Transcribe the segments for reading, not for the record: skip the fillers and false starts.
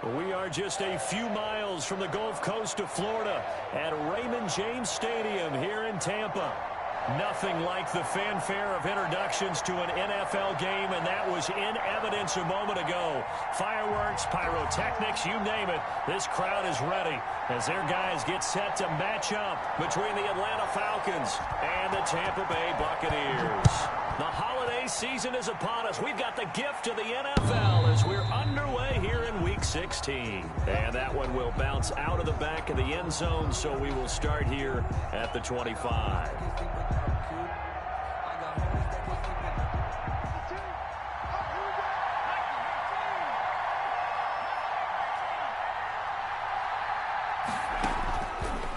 We are just a few miles from the Gulf Coast of Florida at Raymond James Stadium here in Tampa. Nothing like the fanfare of introductions to an NFL game, and that was in evidence a moment ago. Fireworks, pyrotechnics, you name it. This crowd is ready as their guys get set to match up between the Atlanta Falcons and the Tampa Bay Buccaneers. The holiday season is upon us. We've got the gift of the NFL as we're underway here in Week 16. And that one will bounce out of the back of the end zone, so we will start here at the 25.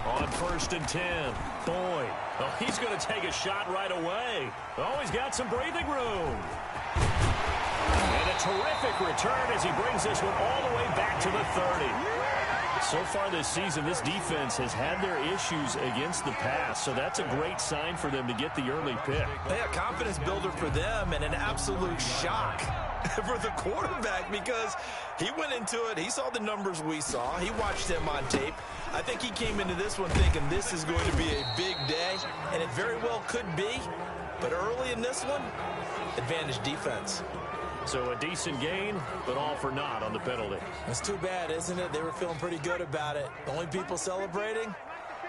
On 1st and 10, Boyd. Oh, he's going to take a shot right away. Oh, he's got some breathing room. And a terrific return as he brings this one all the way back to the 30. So far this season, this defense has had their issues against the pass, so that's a great sign for them to get the early pick. Yeah, confidence builder for them and an absolute shock for the quarterback because he went into it. He saw the numbers we saw. He watched them on tape. I think he came into this one thinking this is going to be a big day, and it very well could be. But early in this one, advantage defense. So a decent gain, but all for naught on the penalty. It's too bad, isn't it? They were feeling pretty good about it. The only people celebrating,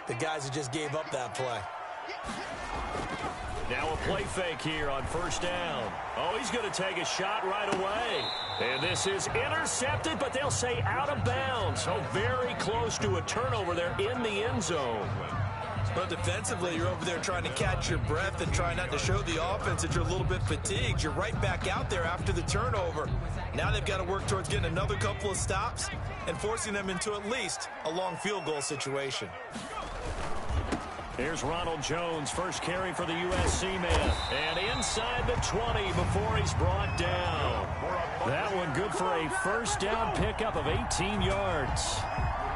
the guys who just gave up that play. Now a play fake here on 1st down. Oh, he's going to take a shot right away. And this is intercepted, but they'll say out of bounds. So very close to a turnover there in the end zone. But defensively, you're over there trying to catch your breath and try not to show the offense that you're a little bit fatigued. You're right back out there after the turnover. Now they've got to work towards getting another couple of stops and forcing them into at least a long field goal situation. Here's Ronald Jones, first carry for the USC man. And inside the 20 before he's brought down. That one good for a 1st down pickup of 18 yards.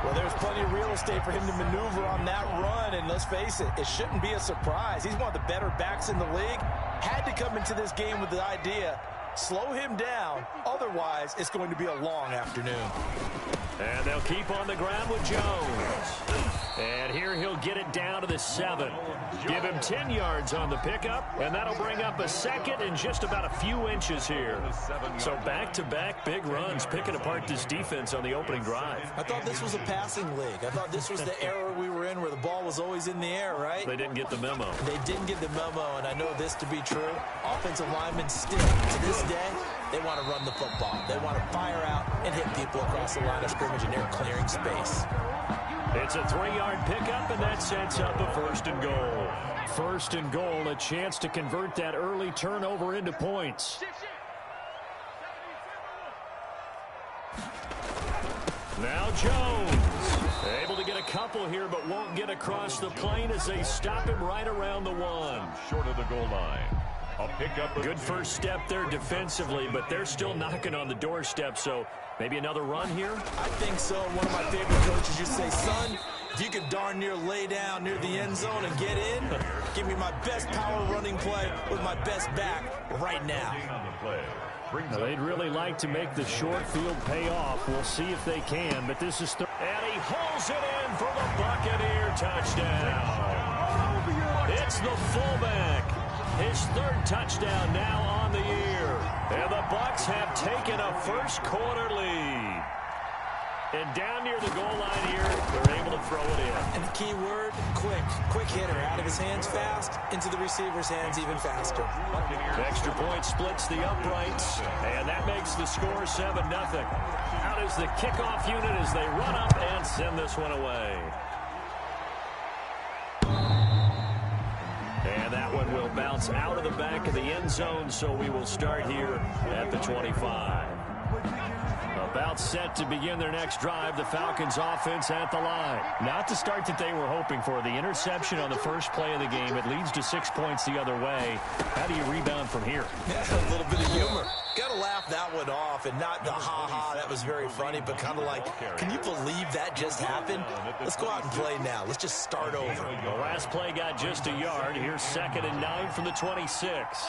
Well, there's plenty of real estate for him to maneuver on that run, and let's face it, it shouldn't be a surprise. He's one of the better backs in the league. Had to come into this game with the idea, slow him down, otherwise it's going to be a long afternoon. And they'll keep on the ground with Jones. And here he'll get it down to the 7. Give him 10 yards on the pickup, and that'll bring up a second in just about a few inches here. So back-to-back big runs picking apart this defense on the opening drive. I thought this was a passing league. I thought this was the era we were in where the ball was always in the air, right? They didn't get the memo. They didn't get the memo, and I know this to be true. Offensive linemen still, to this day, they want to run the football. They want to fire out and hit people across the line of scrimmage, and they're clearing space. It's a 3-yard pickup, and that sets up a 1st and goal. 1st and goal, a chance to convert that early turnover into points. Now Jones, able to get a couple here, but won't get across the plane as they stop him right around the 1. Short of the goal line. A pickup. Good first step there defensively, but they're still knocking on the doorstep, so maybe another run here? I think so. One of my favorite coaches used to say, son, if you could darn near lay down near the end zone and get in, give me my best power running play with my best back right now. Now, they'd really like to make the short field pay off. We'll see if they can, but this is and he holds it in for the Buccaneer touchdown. It's the fullback. His 3rd touchdown now on the year. And the Bucs have taken a first-quarter lead. And down near the goal line here, they're able to throw it in. And the key word, quick. Quick hitter. Out of his hands fast, into the receiver's hands even faster. Extra point splits the uprights, and that makes the score 7-0. Out is the kickoff unit as they run up and send this one away. And that one will bounce out of the back of the end zone, so we will start here at the 25. About set to begin their next drive, the Falcons offense at the line. Not the start that they were hoping for. The interception on the first play of the game, it leads to 6 points the other way. How do you rebound from here? Yeah, a little bit of humor. Got to laugh that one off, and not the ha-ha, that was very funny, but kind of like, can you believe that just happened? Let's go out and play now. Let's just start over. The last play got just a yard. Here's 2nd and 9 from the 26.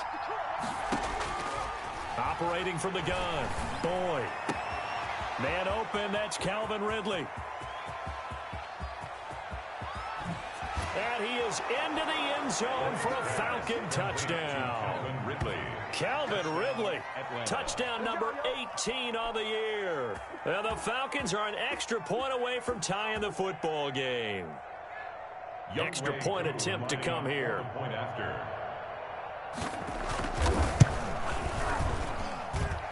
Operating from the gun, Boyd. Man open, that's Calvin Ridley. And he is into the end zone for a Falcon touchdown. Calvin Ridley, touchdown number 18 on the year. And the Falcons are an extra point away from tying the football game. Extra point attempt to come here.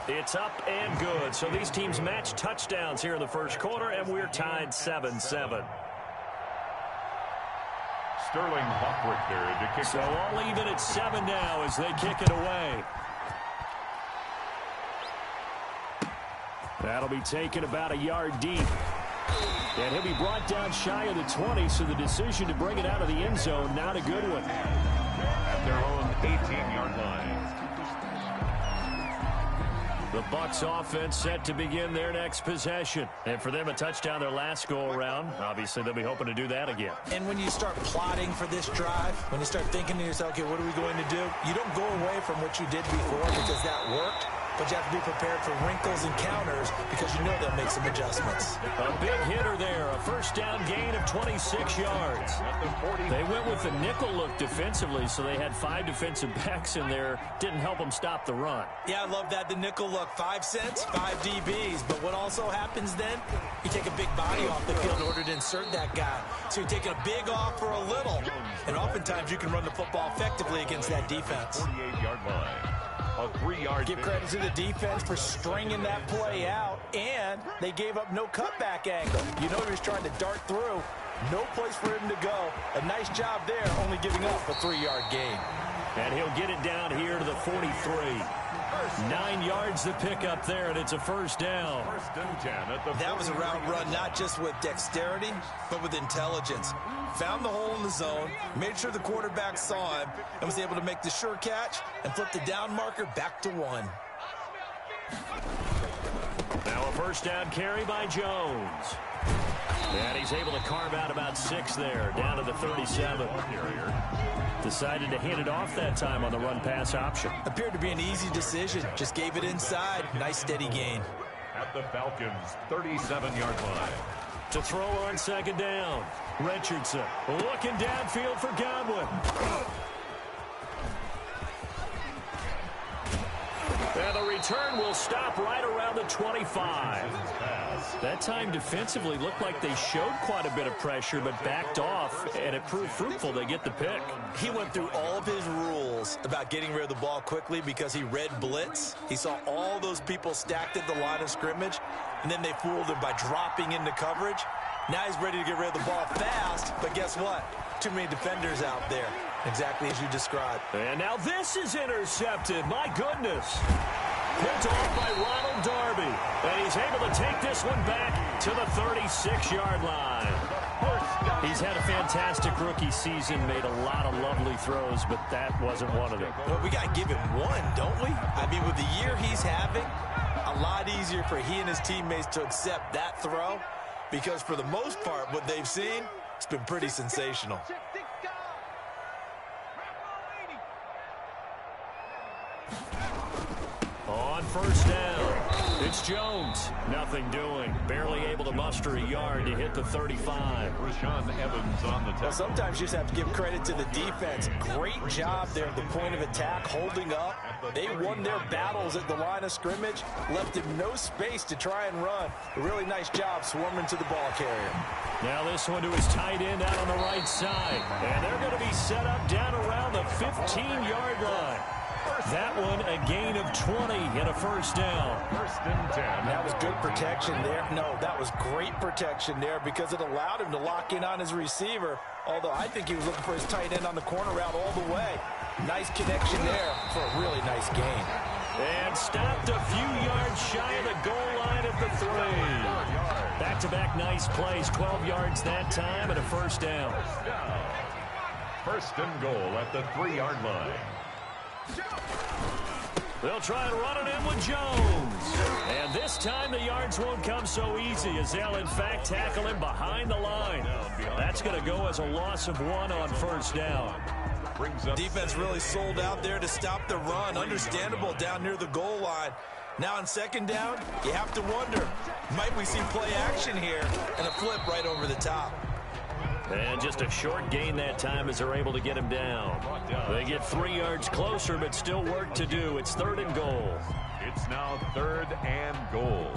It's up and good. So these teams match touchdowns here in the first quarter, and we're tied 7-7. Sterling Hawkrichter to kick. So all even at 7 now as they kick it away. That'll be taken about a yard deep. And he'll be brought down shy of the 20, so the decision to bring it out of the end zone, not a good one. At their own 18-yard line. The Bucs offense set to begin their next possession. And for them, a touchdown their last go-around. Obviously, they'll be hoping to do that again. And when you start plotting for this drive, when you start thinking to yourself, okay, what are we going to do? You don't go away from what you did before because that worked. But you have to be prepared for wrinkles and counters because you know they'll make some adjustments. A big hitter there. A first down gain of 26 yards. They went with the nickel look defensively, so they had 5 defensive backs in there. Didn't help them stop the run. Yeah, I love that. The nickel look. 5 cents, 5 DBs. But what also happens then, you take a big body off the field in order to insert that guy. So you're taking a big off for a little. And oftentimes you can run the football effectively against that defense. 48-yard line. A 3-yard. Give credit to the defense for stringing that play out, and they gave up no cutback angle. You know he was trying to dart through. No place for him to go. A nice job there, only giving up a 3-yard gain. And he'll get it down here to the 43. 9 yards to pick up there, and it's a first down. That was a route run, not just with dexterity, but with intelligence. Found the hole in the zone, made sure the quarterback saw him, and was able to make the sure catch and flip the down marker back to 1. Now a first down carry by Jones. And he's able to carve out about 6 there, down to the 37. Decided to hand it off that time on the run-pass option. Appeared to be an easy decision. Just gave it inside. Nice steady gain. At the Falcons' 37-yard line. To throw on second down. Richardson looking downfield for Godwin. And the return will stop right around the 25. That time defensively looked like they showed quite a bit of pressure but backed off, and it proved fruitful. They get the pick. He went through all of his rules about getting rid of the ball quickly because he read blitz. He saw all those people stacked at the line of scrimmage, and then they fooled him by dropping into coverage. Now he's ready to get rid of the ball fast, but guess what? Too many defenders out there, exactly as you described. And now this is intercepted. My goodness. Picked off by Ronald Darby. And he's able to take this one back to the 36-yard line. He's had a fantastic rookie season, made a lot of lovely throws, but that wasn't one of them. Well, we got to give him one, don't we? I mean, with the year he's having, a lot easier for he and his teammates to accept that throw because for the most part, what they've seen, it's been pretty sensational. On first down, it's Jones. Nothing doing. Barely able to muster a yard to hit the 35. Rashaan Evans on the tackle. Well, sometimes you just have to give credit to the defense. Great job there at the point of attack, holding up. They won their battles at the line of scrimmage, left him no space to try and run. A really nice job swarming to the ball carrier. Now this one to his tight end out on the right side. And they're going to be set up down around the 15-yard line. That one a gain of 20 and a first down. First and 10. That was good protection there. No, that was great protection there because it allowed him to lock in on his receiver. Although I think he was looking for his tight end on the corner route all the way. Nice connection there for a really nice gain. And stopped a few yards shy of the goal line at the 3. Back-to-back nice plays. 12 yards that time and a first down. First and goal at the 3-yard line. They'll try and run it in with Jones. And this time the yards won't come so easy as they'll in fact tackle him behind the line. That's going to go as a loss of 1 on first down. Defense really sold out there to stop the run. Understandable down near the goal line. Now on second down, you have to wonder, might we see play action here and a flip right over the top? And just a short gain that time as they're able to get him down. They get 3 yards closer, but still work to do. It's 3rd and goal. It's now 3rd and goal.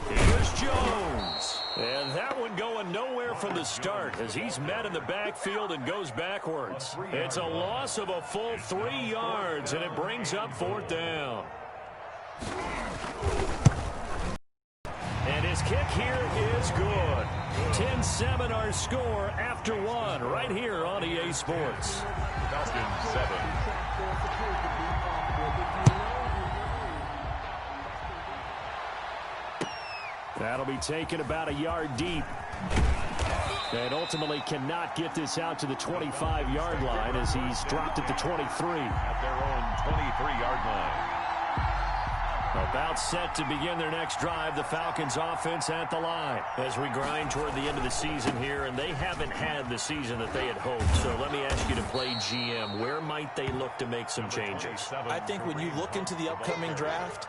Here's Jones. And that one going nowhere from the start as he's met in the backfield and goes backwards. It's a loss of a full 3 yards, and it brings up 4th down. And his kick here is good. 10-7 our score after 1 right here on EA Sports. Falcons 7. That'll be taken about a yard deep. And ultimately cannot get this out to the 25-yard line as he's dropped at the 23. At their own 23-yard line. About set to begin their next drive, the Falcons offense at the line as we grind toward the end of the season here, and they haven't had the season that they had hoped. So let me ask you to play GM. Where might they look to make some changes? I think when you look into the upcoming draft,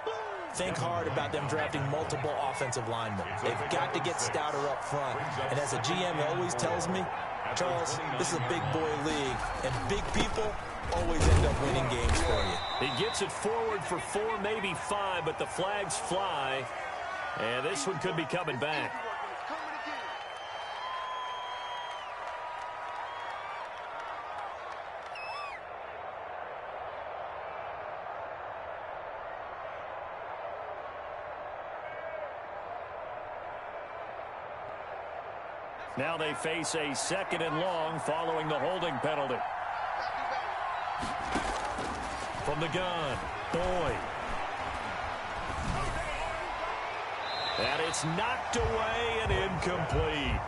think hard about them drafting multiple offensive linemen. They've got to get stouter up front. And as a GM always tells me, Charles, this is a big boy league, and big people always end up winning games for you. He gets it forward for 4, maybe 5, but the flags fly. And this one could be coming back. Now they face a 2nd and long following the holding penalty. From the gun, Boyd. And it's knocked away and incomplete.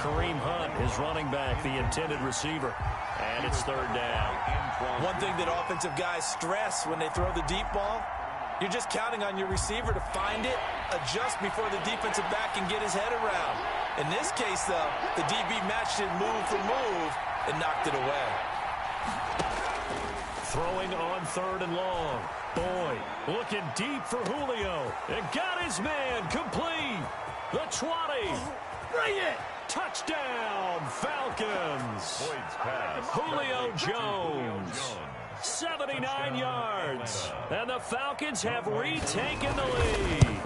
Kareem Hunt is running back, the intended receiver. And it's 3rd down. One thing that offensive guys stress when they throw the deep ball, you're just counting on your receiver to find it, adjust before the defensive back can get his head around. In this case, though, the DB matched it move for move and knocked it away. Throwing on 3rd and long. Boyd looking deep for Julio. And got his man complete. The 20. Bring it. Touchdown, Falcons. Julio Jones. 79 yards. And the Falcons have retaken the lead.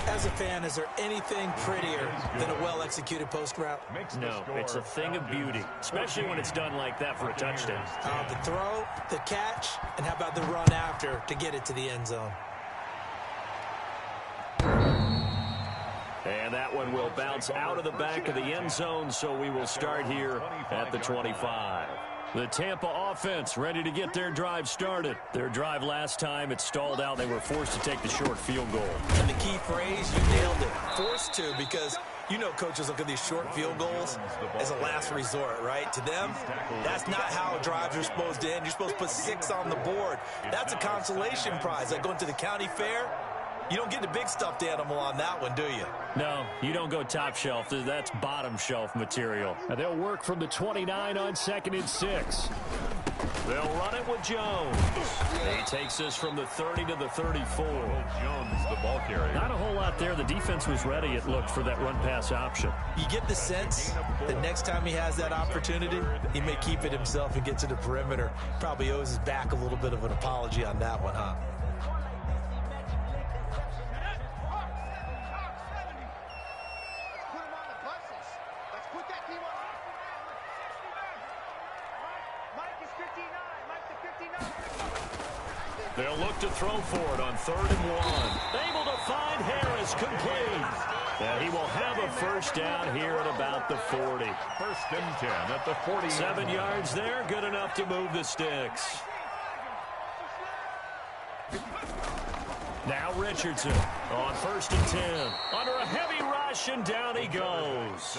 As a fan, is there anything prettier than a well-executed post route? No, it's a thing of beauty, especially when it's done like that for a touchdown. The throw, the catch, and how about the run after to get it to the end zone? And that one will bounce out of the back of the end zone, so we will start here at the 25. The Tampa offense ready to get their drive started. Their drive last time, it stalled out. They were forced to take the short field goal. And the key phrase, you nailed it. Forced to, because you know coaches look at these short field goals as a last resort, right? To them, that's not how drives are supposed to end. You're supposed to put 6 on the board. That's a consolation prize. Like going to the county fair, you don't get the big stuffed animal on that one, do you? No, you don't go top shelf. That's bottom shelf material. And they'll work from the 29 on 2nd and 6. They'll run it with Jones. He takes us from the 30 to the 34. Jones, the ball carrier. Not a whole lot there. The defense was ready, it looked, for that run-pass option. You get the sense that next time he has that opportunity, he may keep it himself and get to the perimeter. Probably owes his back a little bit of an apology on that one, huh? They'll look to throw for it on 3rd and 1. Able to find Harris, complete. And he will have a first down here at about the 40. 1st and 10 at the 40. 7 yards there, good enough to move the sticks. Now Richardson on 1st and 10. Under a heavy rush, and down he goes.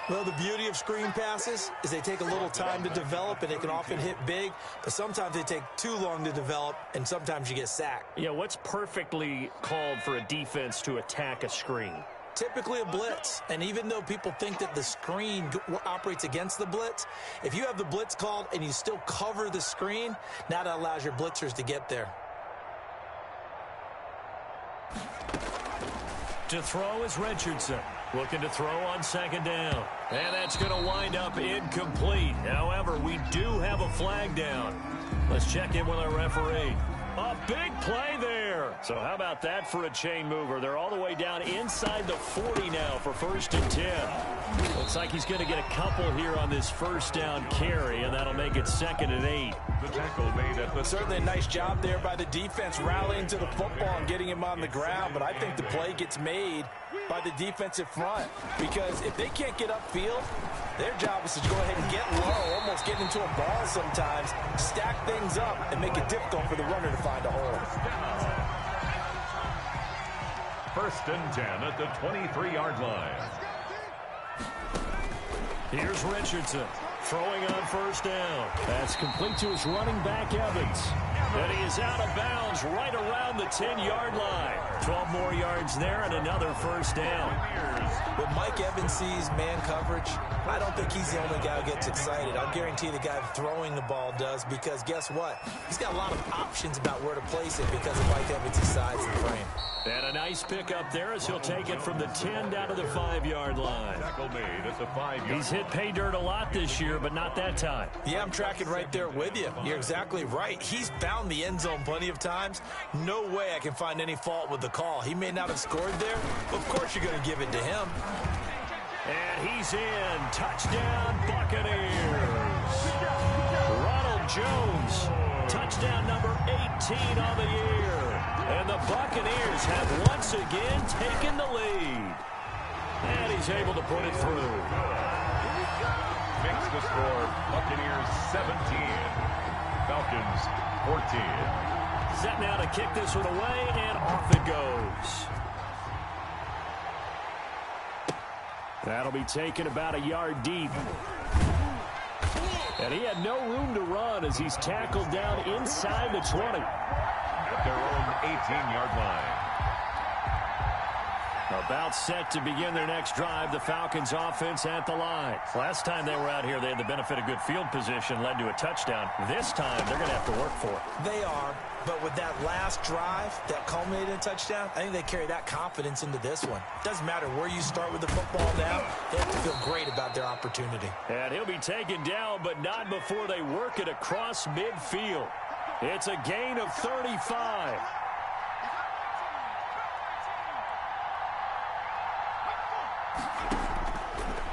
Well, the beauty of screen passes is they take a little time to develop, and they can often hit big, but sometimes they take too long to develop, and sometimes you get sacked. Yeah, what's perfectly called for a defense to attack a screen? typically a blitz. And even though people think that the screen operates against the blitz, if you have the blitz called and you still cover the screen, now that allows your blitzers to get there. To throw is Richardson. Looking to throw on second down. And that's going to wind up incomplete. However, we do have a flag down. Let's check in with our referee. A big play there. So how about that for a chain mover? They're all the way down inside the 40 now for 1st and 10. Looks like he's going to get a couple here on this first down carry, and that'll make it 2nd and 8. The tackle made at the... Certainly a nice job there by the defense rallying to the football and getting him on the ground, but I think the play gets made by the defensive front, because if they can't get upfield, their job is to go ahead and get low, almost get into a ball sometimes, stack things up, and make it difficult for the runner to find a hole. 1st and 10 at the 23-yard line. Here's Richardson throwing on 1st down. That's complete to his running back, Evans. And he is out of bounds right around the 10-yard line. 12 more yards there and another 1st down. When Mike Evans sees man coverage, I don't think he's the only guy who gets excited. I'll guarantee the guy throwing the ball does, because guess what? He's got a lot of options about where to place it because of Mike Evans' size and frame. And a nice pickup there as he'll take it from the 10 down to the 5-yard line. Tackle made at the 5-yard. He's hit pay dirt a lot this year, but not that time. Yeah, I'm tracking right there with you. You're exactly right. He's found the end zone plenty of times. No way I can find any fault with the call. He may not have scored there, but of course you're going to give it to him. And he's in. Touchdown, Buccaneers. Ronald Jones, touchdown number 18 on the year. And the Buccaneers have once again taken the lead. And he's able to put it through. Makes the score Buccaneers 17, Falcons 14. Set now to kick this one away, and off it goes. That'll be taken about a yard deep. And he had no room to run as he's tackled down inside the 20. At their own 18-yard line. About set to begin their next drive, the Falcons offense at the line. Last time they were out here, they had the benefit of good field position, led to a touchdown. This time, they're going to have to work for it. They are, but with that last drive that culminated in a touchdown, I think they carry that confidence into this one. Doesn't matter where you start with the football now, they have to feel great about their opportunity. And he'll be taken down, but not before they work it across midfield. It's a gain of 35.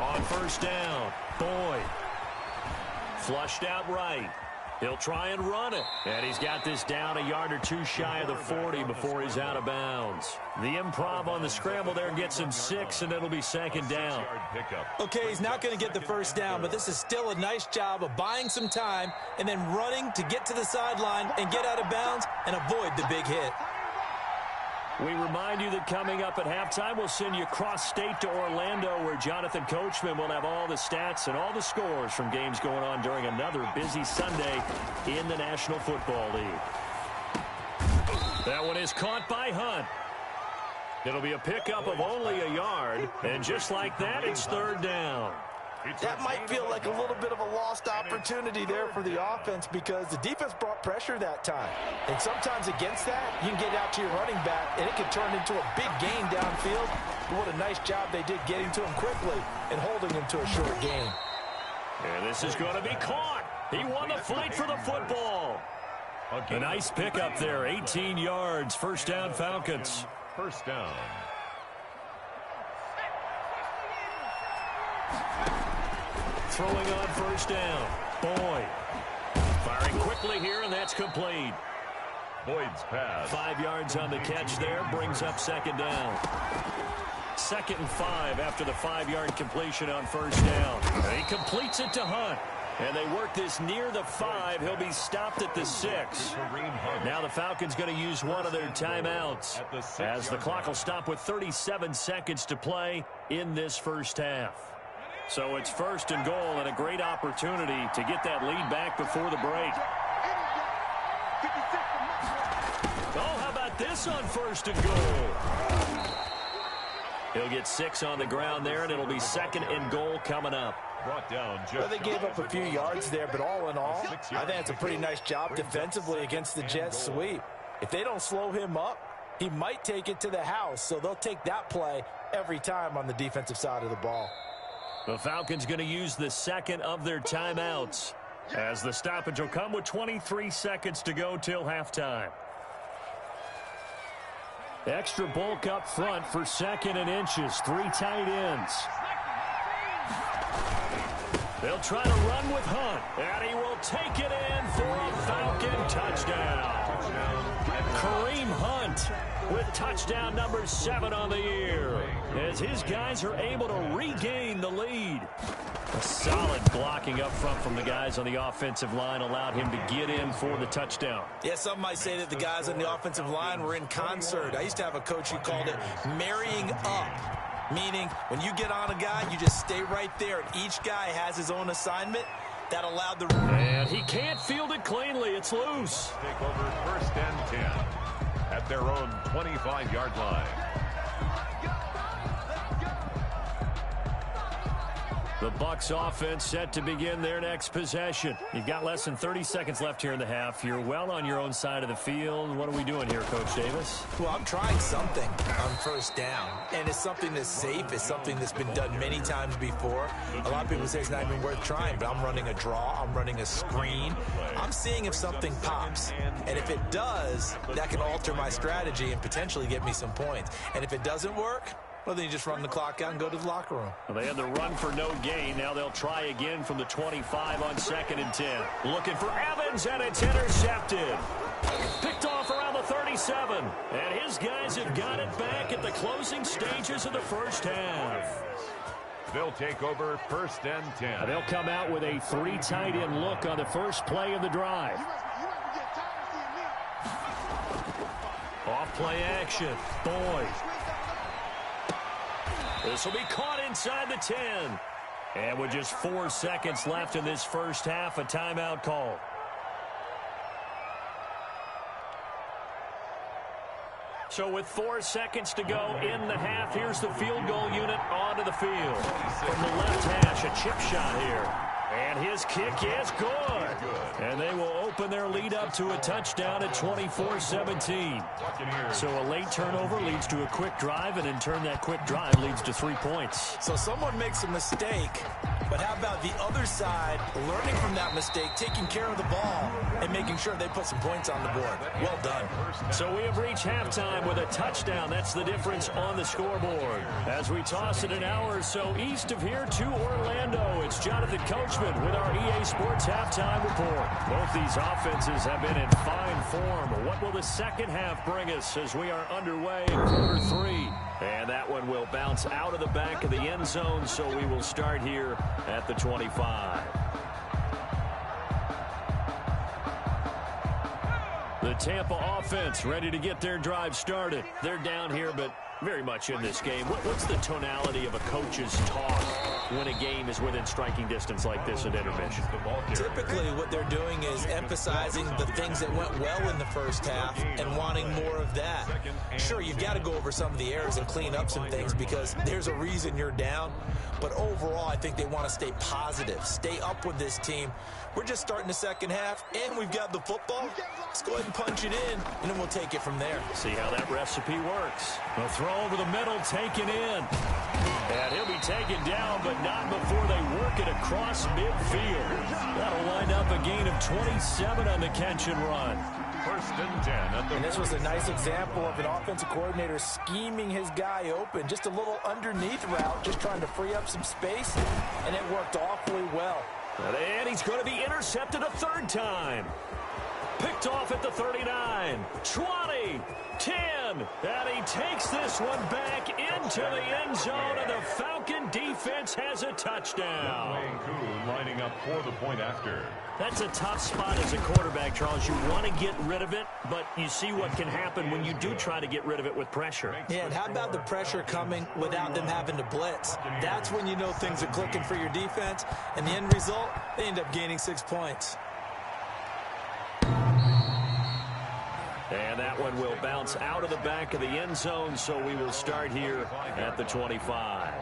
On 1st down, Boyd. Flushed out right. He'll try and run it. And he's got this down a yard or two shy of the 40 before he's out of bounds. The improv on the scramble there gets him 6, and it'll be 2nd down. Okay, he's not going to get the 1st down, but this is still a nice job of buying some time and then running to get to the sideline and get out of bounds and avoid the big hit. We remind you that coming up at halftime, we'll send you cross-state to Orlando, where Jonathan Coachman will have all the stats and all the scores from games going on during another busy Sunday in the National Football League. That one is caught by Hunt. It'll be a pickup of only a yard, and just like that, it's 3rd down. That might feel like a little bit of a lost opportunity there for the offense, because the defense brought pressure that time. And sometimes against that, you can get out to your running back, and it can turn into a big gain downfield. But what a nice job they did getting to him quickly and holding him to a short gain. And this is going to be caught. He won the fight for the football. A nice pickup there, 18 yards, 1st down Falcons. 1st down. Throwing on 1st down, Boyd. Firing quickly here, and that's complete. Boyd's pass. 5 yards on the catch there, brings up 2nd down. 2nd and 5 after the 5-yard completion on 1st down. And he completes it to Hunt. And they work this near the 5. He'll be stopped at the 6. Now the Falcons going to use one of their timeouts, as the clock will stop with 37 seconds to play in this first half. So it's 1st and goal, and a great opportunity to get that lead back before the break. Oh, how about this on 1st and goal? He'll get 6 on the ground there, and it'll be 2nd and goal coming up. Brought down well, they gave up a few yards there, but all in all, I think it's a pretty nice job defensively against the Jets sweep. If they don't slow him up, he might take it to the house, so they'll take that play every time on the defensive side of the ball. The Falcons going to use the 2nd of their timeouts, as the stoppage will come with 23 seconds to go till halftime. Extra bulk up front for 2nd and inches. 3 tight ends. They'll try to run with Hunt, and he will take it in for a Falcon touchdown. Kareem Hunt with touchdown number 7 on the year, as his guys are able to regain the lead. A solid blocking up front from the guys on the offensive line allowed him to get in for the touchdown. Yeah, some might say that the guys on the offensive line were in concert. I used to have a coach who called it marrying up, meaning when you get on a guy, you just stay right there, and each guy has his own assignment. That allowed the... And he can't field it cleanly. It's loose. Take over 1st and 10 at their own 25-yard line. The Bucs offense set to begin their next possession. You've got less than 30 seconds left here in the half. You're well on your own side of the field. What are we doing here, Coach Davis? Well, I'm trying something on 1st down, and it's something that's safe. It's something that's been done many times before. A lot of people say it's not even worth trying, but I'm running a draw. I'm running a screen. I'm seeing if something pops, and if it does, that can alter my strategy and potentially get me some points. And if it doesn't work, well, then you just run the clock out and go to the locker room. Well, they had the run for no gain. Now they'll try again from the 25 on 2nd and 10. Looking for Evans, and it's intercepted. Picked off around the 37. And his guys have got it back at the closing stages of the first half. They'll take over 1st and 10. They'll come out with a 3 tight end look on the first play of the drive. Off play action. Boyd. This will be caught inside the 10. And with just 4 seconds left in this first half, a timeout call. So with 4 seconds to go in the half, here's the field goal unit onto the field. From the left hash, a chip shot here. And his kick is good. And they will open their lead up to a touchdown at 24-17. So a late turnover leads to a quick drive, and in turn that quick drive leads to 3 points. So someone makes a mistake, but how about the other side learning from that mistake, taking care of the ball, and making sure they put some points on the board? Well done. So we have reached halftime with a touchdown. That's the difference on the scoreboard. As we toss it an hour or so east of here to Orlando, it's Jonathan Coachman with our EA Sports Halftime Report. Both these offenses have been in fine form. What will the second half bring us as we are underway in quarter 3? And that one will bounce out of the back of the end zone, so we will start here at the 25. The Tampa offense ready to get their drive started. They're down here, but very much in this game. What's the tonality of a coach's talk when a game is within striking distance like this at intermission? Typically what they're doing is emphasizing the things that went well in the first half and wanting more of that. Sure, you've got to go over some of the errors and clean up some things because there's a reason you're down. But overall, I think they want to stay positive, stay up with this team. We're just starting the second half, and we've got the football. Let's go ahead and punch it in, and then we'll take it from there. See how that recipe works. A throw over the middle, taken in. And he'll be taken down, but not before they work it across midfield. That'll wind up a gain of 27 on the catch and run. 1st and 10 at the... And this was a nice example of an offensive coordinator scheming his guy open. Just a little underneath route, just trying to free up some space, and it worked awfully well. And he's going to be intercepted a 3rd time. Picked off at the 39, 20, 10, and he takes this one back into the end zone, and the Falcon defense has a touchdown. Lining up for the point after. That's a tough spot as a quarterback, Charles. You want to get rid of it, but you see what can happen when you do try to get rid of it with pressure. Yeah, and how about the pressure coming without them having to blitz? That's when you know things are clicking for your defense, and the end result, they end up gaining 6 points. And that one will bounce out of the back of the end zone, so we will start here at the 25.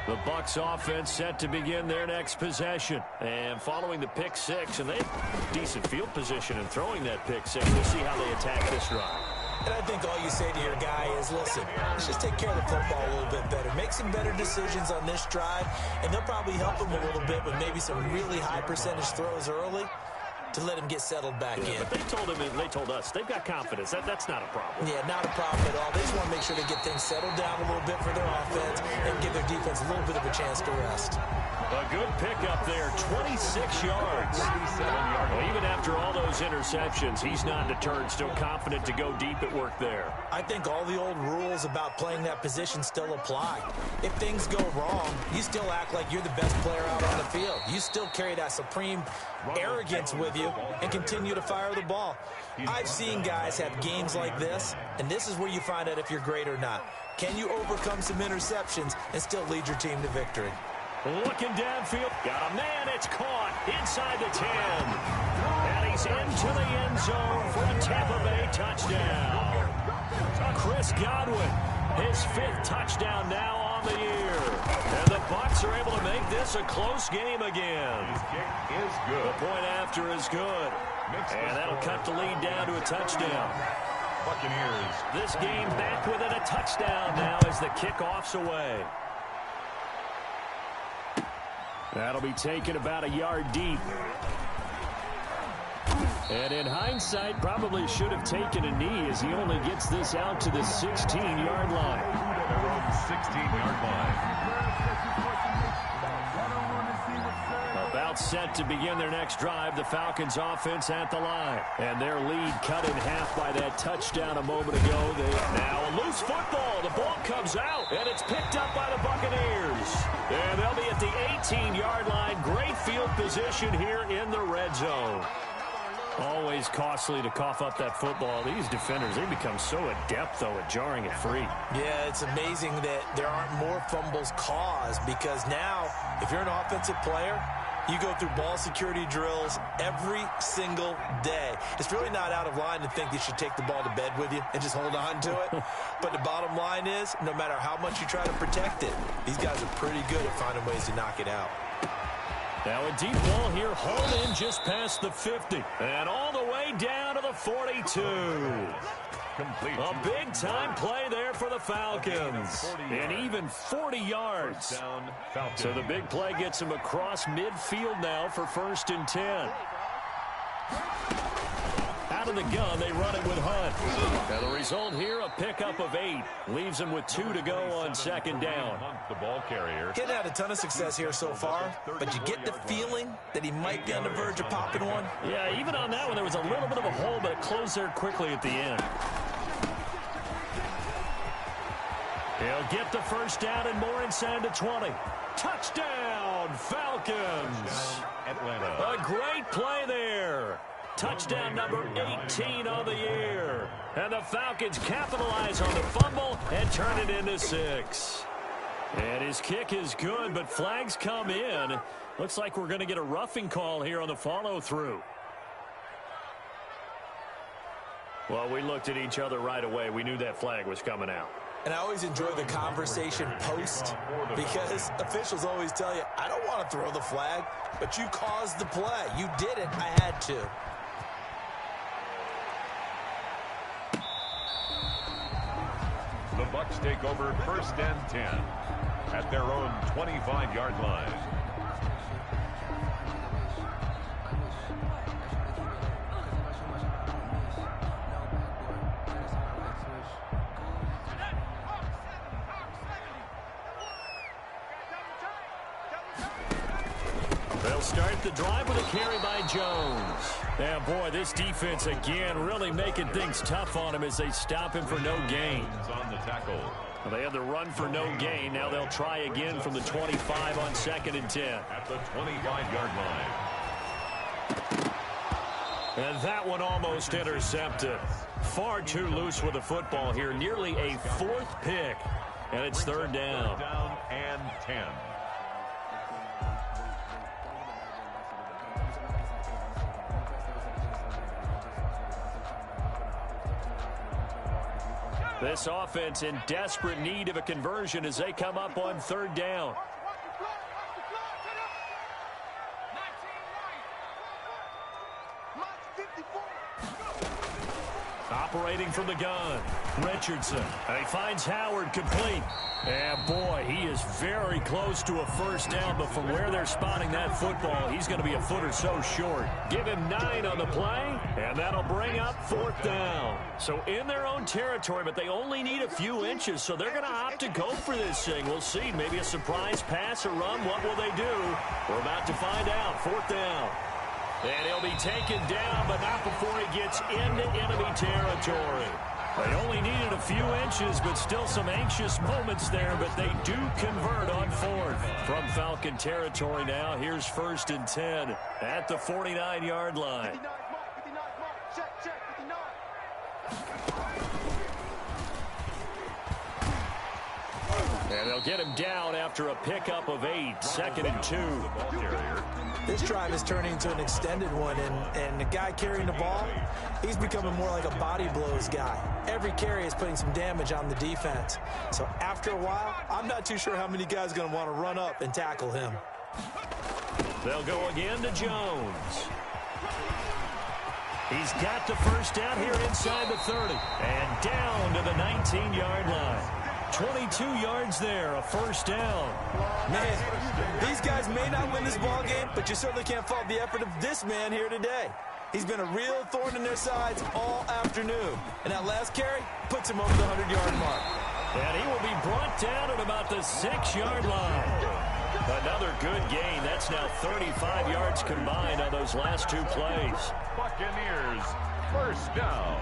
The Bucs offense set to begin their next possession. And following the pick six, and they have decent field position in throwing that pick six. We'll see how they attack this drive. And I think all you say to your guy is, listen, let's just take care of the football a little bit better. Make some better decisions on this drive, and they'll probably help him a little bit with maybe some really high percentage throws early to let him get settled back in. But they told him, and they told us, they've got confidence. That's not a problem. Yeah, not a problem at all. They just want to make sure they get things settled down a little bit for their offense and give their defense a little bit of a chance to rest. A good pickup there, 26 yards. Well, even after all those interceptions, he's not deterred, still confident to go deep at work there. I think all the old rules about playing that position still apply. If things go wrong, you still act like you're the best player out on the field. You still carry that supreme arrogance with you and continue to fire the ball. I've seen guys have games like this, and this is where you find out if you're great or not. Can you overcome some interceptions and still lead your team to victory? Looking downfield. Got a man. It's caught inside the 10. And he's into the end zone for a Tampa Bay touchdown. Chris Godwin, his 5th touchdown now on the year. And the Bucs are able to make this a close game again. His kick is good. The point after is good. And that'll cut the lead down to a touchdown. Buccaneers. This game back within a touchdown now as the kickoff's away. That'll be taken about a yard deep. And in hindsight, probably should have taken a knee as he only gets this out to the 16-yard line. Their own 16-yard line. About set to begin their next drive, the Falcons offense at the line. And their lead cut in half by that touchdown a moment ago. Now a loose football. The ball comes out, and it's picked up by the Buccaneers. And they'll be at the 18-yard line. Great field position here in the red zone. Always costly to cough up that football. These defenders, they become so adept, though, at jarring it free. Yeah, it's amazing that there aren't more fumbles caused because now, if you're an offensive player, you go through ball security drills every single day. It's really not out of line to think you should take the ball to bed with you and just hold on to it. But the bottom line is, no matter how much you try to protect it, these guys are pretty good at finding ways to knock it out. Now a deep ball here, hauled in just past the 50. And all the way down to the 42. Complete. A big-time play there for the Falcons. And even 40 yards. So the big play gets him across midfield now for 1st and 10. Out of the gun, they run it with Hunt. Now the result here, a pickup of 8. Leaves him with 2 to go on 2nd down. The ball carrier. Getting had a ton of success here so far, but you get the feeling that he might be on the verge of popping one. Yeah, even on that one, there was a little bit of a hole, but it closed there quickly at the end. He'll get the first down and more inside the 20. Touchdown, Falcons. Atlanta. A great play there. Touchdown number 18 on the year. And the Falcons capitalize on the fumble and turn it into 6. And his kick is good, but flags come in. Looks like we're going to get a roughing call here on the follow-through. Well, we looked at each other right away. We knew that flag was coming out. And I always enjoy the conversation post because officials always tell you, I don't want to throw the flag, but you caused the play. You did it. I had to. The Bucs take over 1st and 10 at their own 25-yard line. They'll start the drive with a carry by Jones. And boy, this defense again really making things tough on him as they stop him for no gain. On the tackle. Well, they had the run for no gain. Now they'll try again from the 25 on 2nd and 10. At the 25-yard line. And that one almost intercepted. Far too loose with the football here. Nearly a 4th pick. And it's 3rd down. Down and 10. This offense in desperate need of a conversion as they come up on third down. Operating from the gun, Richardson. And he finds Howard complete. And boy, he is very close to a first down, but from where they're spotting that football, he's going to be a foot or so short. Give him 9 on the play, and that'll bring up fourth down. So in their own territory, but they only need a few inches, so they're going to opt to go for this thing. We'll see. Maybe a surprise pass or run. What will they do? We're about to find out. Fourth down. And he'll be taken down, but not before he gets into enemy territory. They only needed a few inches, but still some anxious moments there, but they do convert on fourth. From Falcon territory now, here's 1st and 10 at the 49-yard line. And they'll get him down after a pickup of 8, 2nd and 2. This drive is turning into an extended one, and the guy carrying the ball, he's becoming more like a body blows guy. Every carry is putting some damage on the defense. So after a while, I'm not too sure how many guys are going to want to run up and tackle him. They'll go again to Jones. He's got the first down here inside the 30. And down to the 19-yard line. 22 yards there, a first down. Man, these guys may not win this ball game, but you certainly can't fault the effort of this man here today. He's been a real thorn in their sides all afternoon. And that last carry puts him over the 100-yard mark. And he will be brought down at about the 6-yard line. Another good gain. That's now 35 yards combined on those last 2 plays. Buccaneers, first down.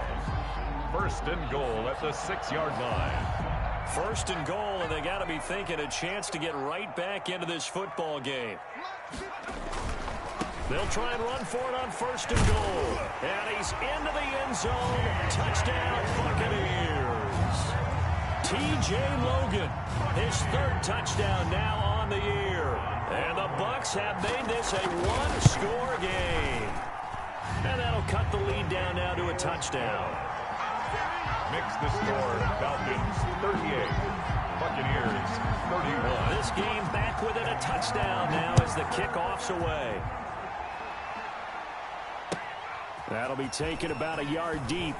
1st and goal at the 6-yard line. 1st and goal, and they got to be thinking a chance to get right back into this football game. They'll try and run for it on 1st and goal. And he's into the end zone. Touchdown, Buccaneers. T.J. Logan, his 3rd touchdown now on the year. And the Bucs have made this a 1-score game. And that'll cut the lead down now to a touchdown. Makes the score Falcons 38, Buccaneers 31. This game back within a touchdown now as the kickoff's away. That'll be taken about a yard deep.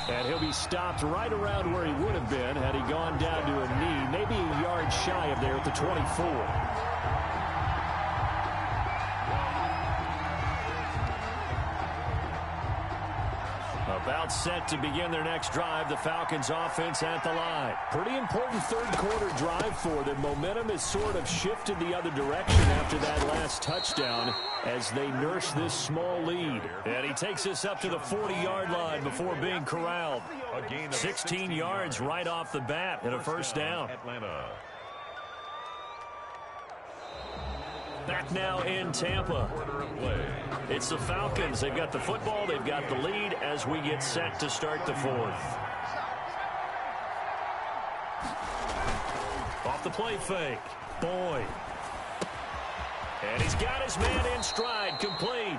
And he'll be stopped right around where he would have been had he gone down to a knee, maybe a yard shy of there at the 24. About set to begin their next drive, the Falcons offense at the line. Pretty important 3rd quarter drive for them. Momentum has sort of shifted the other direction after that last touchdown as they nurse this small lead. And he takes us up to the 40-yard line before being corralled. 16 yards right off the bat and a first down. Atlanta. Back now in Tampa. It's the Falcons. They've got the football. They've got the lead as we get set to start the 4th. Off the play fake. Boyd. And he's got his man in stride, complete.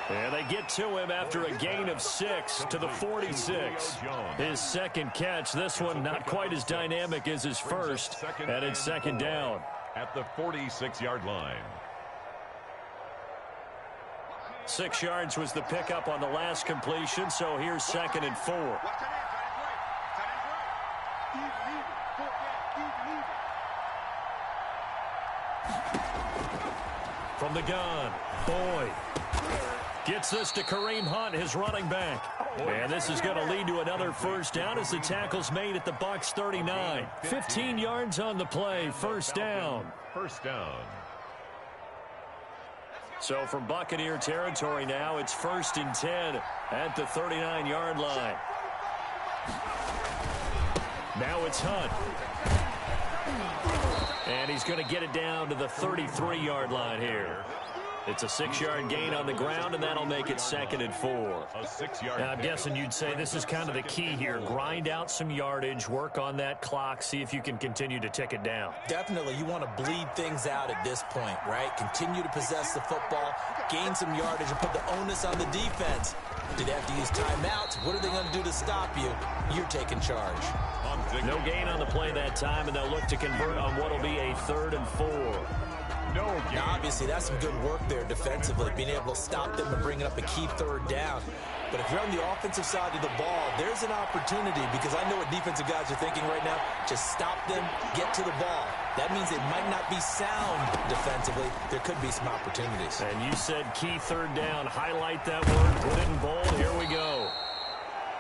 And they get to him after a gain of 6 to the 46. His 2nd catch. This one not quite as dynamic as his first. And it's 2nd down. At the 46-yard line. 6 yards was the pickup on the last completion, so here's 2nd and 4. From the gun, Boyd gets this to Kareem Hunt, his running back. And this is going to lead to another first down as the tackle's made at the Bucs 39. 15 yards on the play, first down. First down. So from Buccaneer territory now, it's 1st and 10 at the 39-yard line. Now it's Hunt. And he's going to get it down to the 33-yard line here. It's a 6-yard gain on the ground, and that'll make it 2nd and 4. A I'm guessing you'd say this is kind of the key here. Grind out some yardage, work on that clock, see if you can continue to tick it down. Definitely, you want to bleed things out at this point, right? Continue to possess the football, gain some yardage, and put the onus on the defense. Do they have to use timeouts? What are they going to do to stop you? You're taking charge. No gain on the play that time, and they'll look to convert on what will be a 3rd and 4. Now, obviously, that's some good work there defensively, being able to stop them and bringing up a key 3rd down. But if you're on the offensive side of the ball, there's an opportunity, because I know what defensive guys are thinking right now. Just stop them, get to the ball. That means they might not be sound defensively. There could be some opportunities. And you said key 3rd down. Highlight that word, put it in bold. Here we go.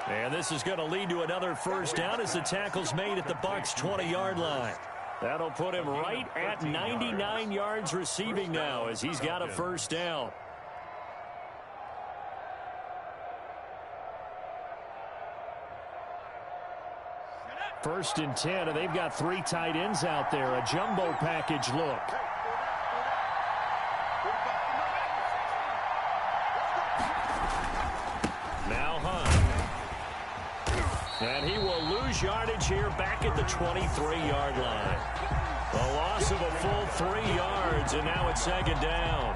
And this is going to lead to another 1st down as the tackle's made at the Bucs' 20-yard line. That'll put him right at 99 yards receiving now as he's got a 1st down. First and 10, and they've got 3 tight ends out there. A jumbo package look. Now Hunt. And he will lose yardage here back at the 23-yard line. A loss of a full 3 yards, and now it's 2nd down.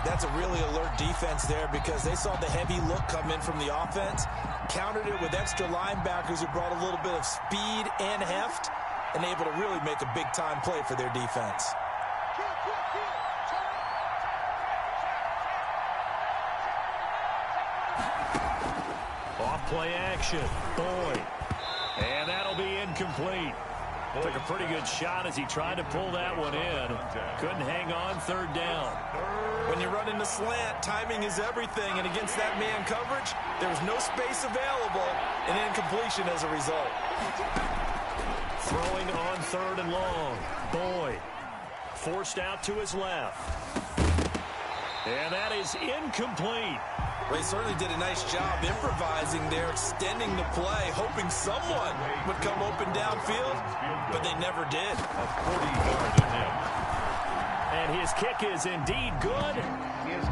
That's a really alert defense there, because they saw the heavy look come in from the offense, countered it with extra linebackers who brought a little bit of speed and heft, and able to really make a big-time play for their defense. Off play action. Boyd. And that'll be incomplete. Took a pretty good shot as he tried to pull that one in. Couldn't hang on. 3rd down. When you run in the slant, timing is everything, and against that man coverage, there was no space available, and incompletion as a result. Throwing on 3rd and long. Boyd forced out to his left. And that is incomplete. Well, he certainly did a nice job improvising there, extending the play, hoping someone would come open downfield, but they never did. That's 40 yards to him. And his kick is indeed good.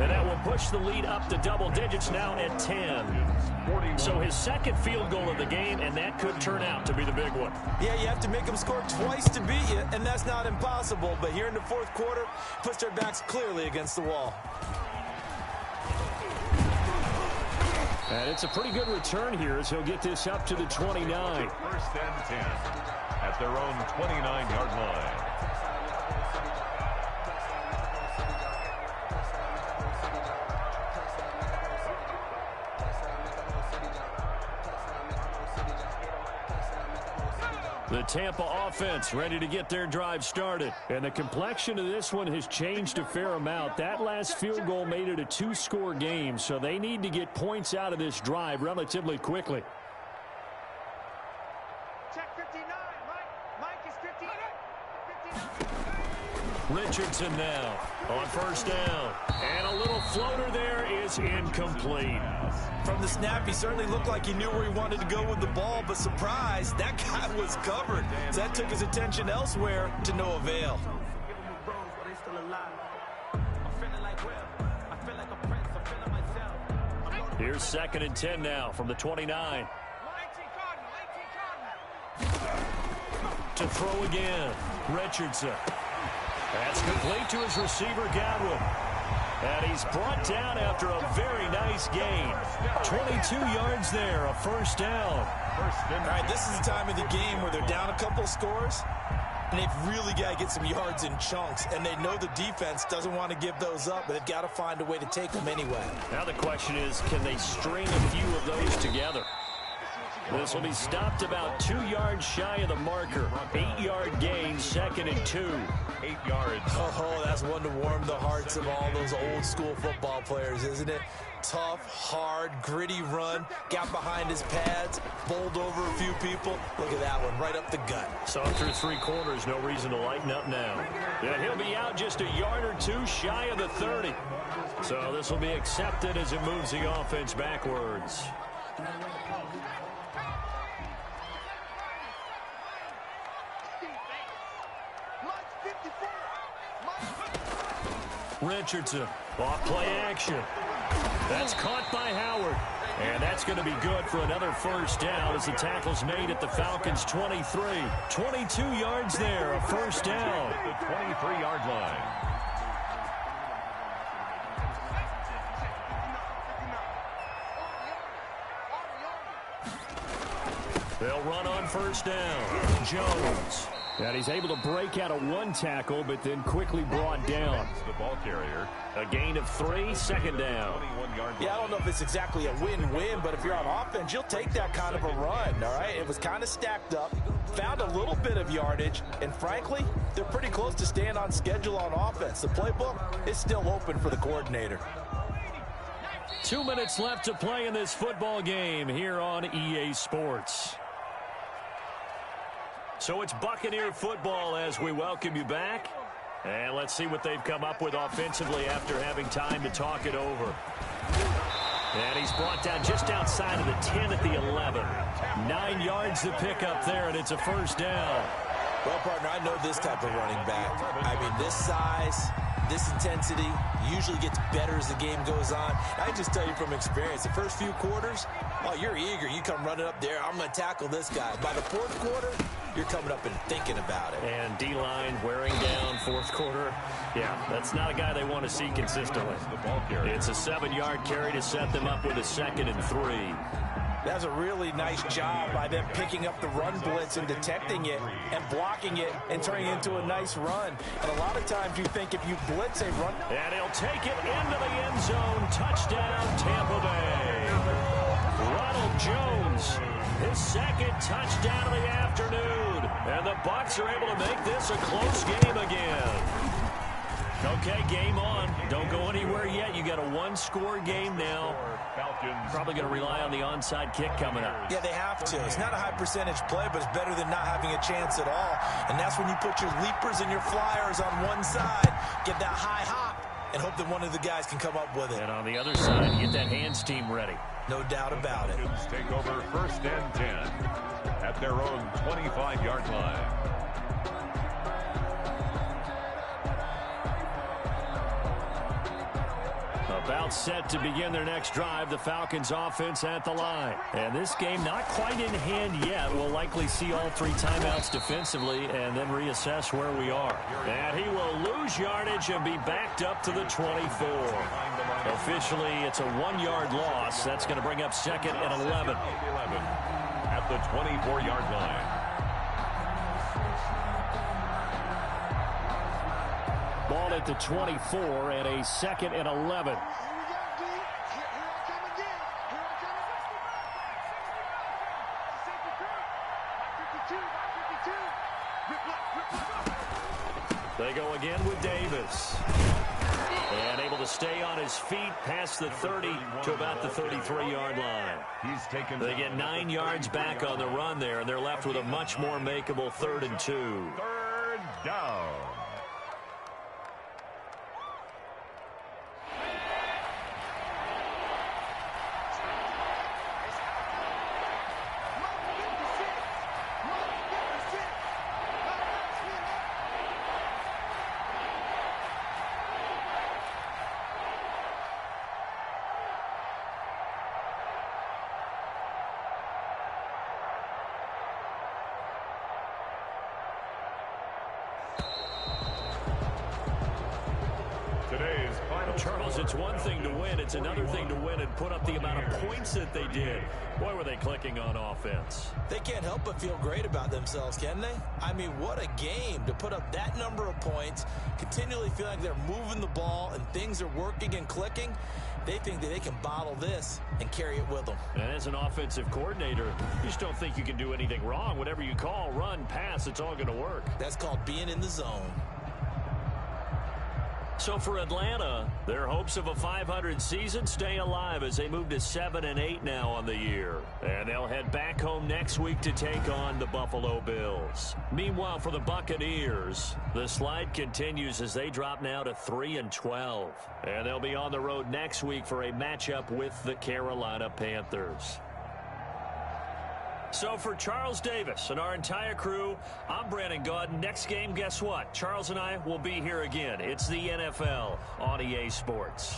And that will push the lead up to double digits now at 10. So his 2nd field goal of the game, and that could turn out to be the big one. Yeah, you have to make them score twice to beat you, and that's not impossible. But here in the 4th quarter, puts their backs clearly against the wall. And it's a pretty good return here as he'll get this up to the 29. 1st and 10 at their own 29-yard line. The Tampa offense ready to get their drive started. And the complexion of this one has changed a fair amount. That last field goal made it a 2-score game, so they need to get points out of this drive relatively quickly. Check 59. Mike is 59. Richardson now on 1st down. And a little floater there is incomplete. From the snap, he certainly looked like he knew where he wanted to go with the ball, but surprise, that guy was covered. So that took his attention elsewhere to no avail. Here's 2nd and 10 now from the 29. To throw again, Richardson. That's complete to his receiver, Godwin. And he's brought down after a very nice gain. 22 yards there, a 1st down. All right, this is the time of the game where they're down a couple scores, and they've really got to get some yards in chunks, and they know the defense doesn't want to give those up, but they've got to find a way to take them anyway. Now the question is, can they string a few of those together? This will be stopped about 2 yards shy of the marker. 8-yard gain, 2nd and 2. 8 yards. Oh, that's one to warm the hearts of all those old-school football players, isn't it? Tough, hard, gritty run, got behind his pads, bowled over a few people. Look at that one, right up the gut. So through 3 quarters, no reason to lighten up now. And he'll be out just a yard or 2 shy of the 30. So this will be accepted as it moves the offense backwards. Richardson, off play action. That's caught by Howard. And that's going to be good for another 1st down as the tackle's made at the Falcons' 23. 22 yards there, a 1st down. The 23-yard line. They'll run on first down. Jones. And he's able to break out of one tackle, but then quickly brought down. The ball carrier. A gain of 3, second down. Yeah, I don't know if it's exactly a win-win, but if you're on offense, you'll take that kind of a run, all right? It was kind of stacked up, found a little bit of yardage, and frankly, they're pretty close to staying on schedule on offense. The playbook is still open for the coordinator. 2 minutes left to play in this football game here on EA Sports. So it's Buccaneer football as we welcome you back. And let's see what they've come up with offensively after having time to talk it over. And he's brought down just outside of the 10 at the 11. 9 yards to pick up there, and it's a first down. Well, partner, I know this type of running back. I mean, this size, this intensity usually gets better as the game goes on. I can just tell you from experience, the first few quarters, oh, you're eager. You come running up there, I'm going to tackle this guy. By the fourth quarter, you're coming up and thinking about it. And D-line wearing down fourth quarter. Yeah, that's not a guy they want to see consistently. It's a 7-yard carry to set them up with a 2nd and 3. That's a really nice job by them picking up the run blitz and detecting it and blocking it and turning it into a nice run. And a lot of times you think if you blitz a run. And he'll take it into the end zone. Touchdown, Tampa Bay. Ronald Jones, his 2nd touchdown of the afternoon. And the Bucs are able to make this a close game again. Okay, game on. Don't go anywhere yet. You got a 1-score game now. Probably going to rely on the onside kick coming up. Yeah, they have to. It's not a high percentage play, but it's better than not having a chance at all. And that's when you put your leapers and your flyers on one side, get that high hop, and hope that one of the guys can come up with it. And on the other side, you get that hands team ready. No doubt about it. Take over first and 10 at their own 25-yard line. About set to begin their next drive, the Falcons offense at the line. And this game not quite in hand yet. We'll likely see all 3 timeouts defensively and then reassess where we are. And he will lose yardage and be backed up to the 24. Officially, it's a 1-yard loss. That's going to bring up 2nd and 11. At the 24-yard line. Ball at the 24 and a 2nd and 11. They go again with Davis. And able to stay on his feet past the 30 to about the 33-yard line. They get 9 yards back on the run there, and they're left with a much more makeable 3rd and 2. 3rd down. Charles, it's one thing to win. It's another thing to win and put up the amount of points that they did. Boy, were they clicking on offense. They can't help but feel great about themselves, can they? I mean, what a game to put up that number of points, continually feeling like they're moving the ball and things are working and clicking. They think that they can bottle this and carry it with them. And as an offensive coordinator, you just don't think you can do anything wrong. Whatever you call, run, pass, it's all going to work. That's called being in the zone. So for Atlanta, their hopes of a 500 season stay alive as they move to 7-8 now on the year. And they'll head back home next week to take on the Buffalo Bills. Meanwhile, for the Buccaneers, the slide continues as they drop now to 3-12. And they'll be on the road next week for a matchup with the Carolina Panthers. So for Charles Davis and our entire crew, I'm Brandon Gaudin. Next game, guess what? Charles and I will be here again. It's the NFL on EA Sports.